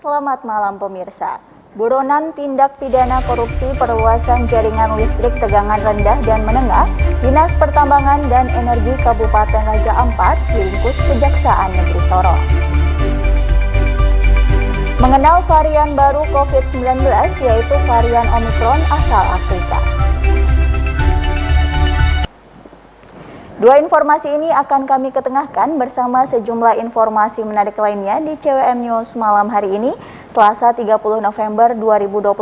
Selamat malam pemirsa. Buronan tindak pidana korupsi perluasan jaringan listrik tegangan rendah dan menengah Dinas Pertambangan dan Energi Kabupaten Raja Ampat diringkus Kejaksaan Negeri Sorong. Mengenal varian baru COVID-19 yaitu varian Omikron asal Afrika. Dua informasi ini akan kami ketengahkan bersama sejumlah informasi menarik lainnya di CWM News malam hari ini, Selasa 30 November 2021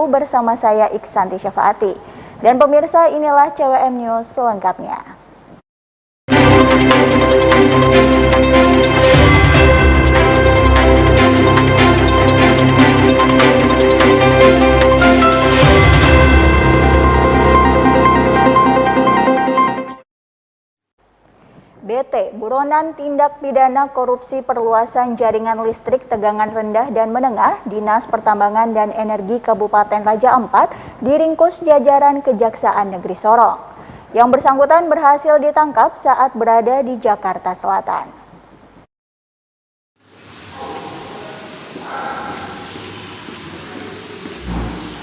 bersama saya Iksanti Syafaati. Dan pemirsa, inilah CWM News selengkapnya. BT, Buronan Tindak Pidana Korupsi Perluasan Jaringan Listrik Tegangan Rendah dan Menengah, Dinas Pertambangan dan Energi Kabupaten Raja Ampat, diringkus jajaran Kejaksaan Negeri Sorong. Yang bersangkutan berhasil ditangkap saat berada di Jakarta Selatan.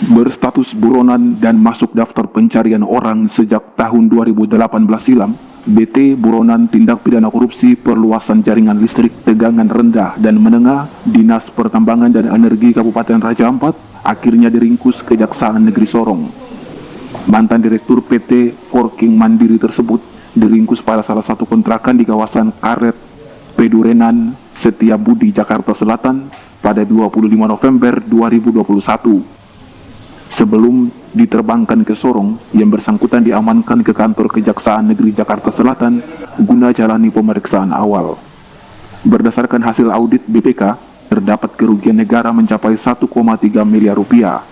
Berstatus buronan dan masuk daftar pencarian orang sejak tahun 2018 silam, BT Buronan Tindak Pidana Korupsi Perluasan Jaringan Listrik Tegangan Rendah dan Menengah Dinas Pertambangan dan Energi Kabupaten Raja Ampat akhirnya diringkus Kejaksaan Negeri Sorong. Mantan Direktur PT Forking Mandiri tersebut diringkus pada salah satu kontrakan di kawasan Karet Pedurenan Setiabudi, Jakarta Selatan pada 25 November 2021. Sebelum diterbangkan ke Sorong, yang bersangkutan diamankan ke kantor Kejaksaan Negeri Jakarta Selatan guna jalani pemeriksaan awal. Berdasarkan hasil audit BPK, terdapat kerugian negara mencapai 1,3 miliar rupiah.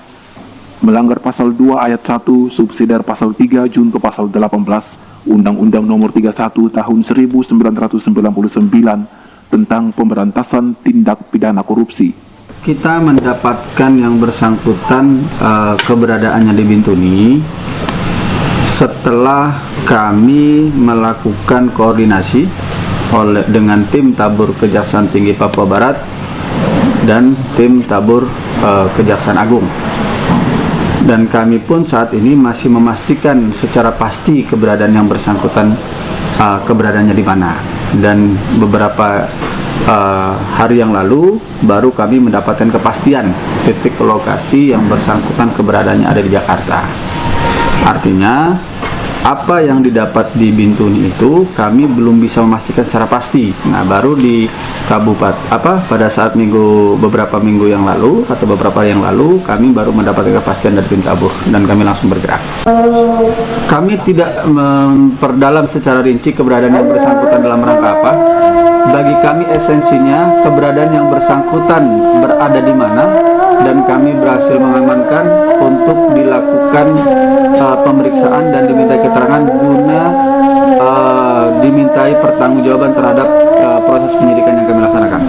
Melanggar pasal 2 ayat 1 subsidiar pasal 3 junto pasal 18 Undang-Undang Nomor 31 Tahun 1999 tentang pemberantasan tindak pidana korupsi. Kita mendapatkan yang bersangkutan keberadaannya di Bintuni setelah kami melakukan koordinasi dengan tim Tabur Kejaksaan Tinggi Papua Barat dan tim Tabur Kejaksaan Agung. Dan kami pun saat ini masih memastikan secara pasti keberadaan yang bersangkutan, keberadaannya di mana. Dan beberapa hari yang lalu baru kami mendapatkan kepastian titik lokasi yang bersangkutan keberadaannya ada di Jakarta. Artinya apa yang didapat di Bintuni itu kami belum bisa memastikan secara pasti. Nah, baru di kabupaten pada saat beberapa minggu yang lalu atau beberapa hari yang lalu kami baru mendapatkan kepastian dari tim Tabur dan kami langsung bergerak. Kami tidak memperdalam secara rinci keberadaan yang bersangkutan dalam rangka apa. Bagi kami esensinya keberadaan yang bersangkutan berada di mana dan kami berhasil mengamankan untuk dilakukan pemeriksaan dan dimintai keterangan guna dimintai pertanggungjawaban terhadap proses penyidikan yang kami laksanakan.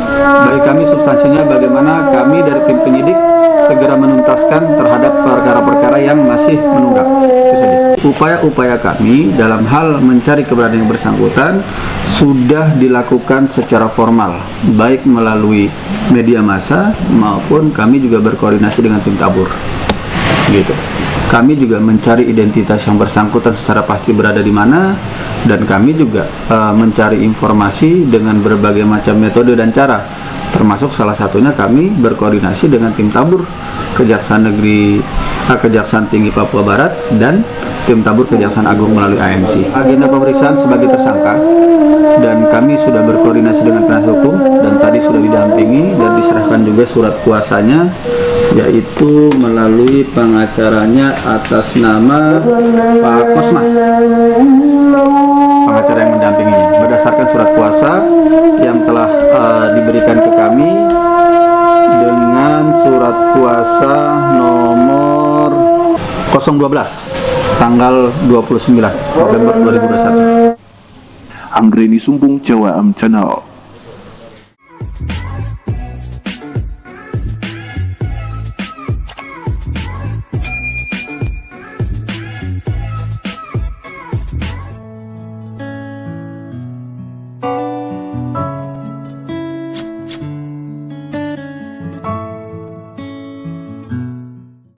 Bagi kami substansinya bagaimana kami dari tim penyidik segera menuntaskan terhadap perkara-perkara yang masih menunggak. Itu saja. Upaya-upaya kami dalam hal mencari keberadaan yang bersangkutan sudah dilakukan secara formal, baik melalui media massa maupun kami juga berkoordinasi dengan tim Tabur. Gitu. Kami juga mencari identitas yang bersangkutan secara pasti berada di mana, dan kami juga mencari informasi dengan berbagai macam metode dan cara, termasuk salah satunya kami berkoordinasi dengan tim Tabur Kejaksaan Tinggi Papua Barat dan tim Tabur Kejaksaan Agung melalui AMC. Agenda pemeriksaan sebagai tersangka dan kami sudah berkoordinasi dengan penasihat hukum dan tadi sudah didampingi dan diserahkan juga surat kuasanya, yaitu melalui pengacaranya atas nama Pak Kosmas, pengacara yang mendampinginya. Berdasarkan surat kuasa yang telah diberikan ke kami dengan surat kuasa nomor 012 tanggal 29 November 2021. Anggreni Sumbung, CWM Channel.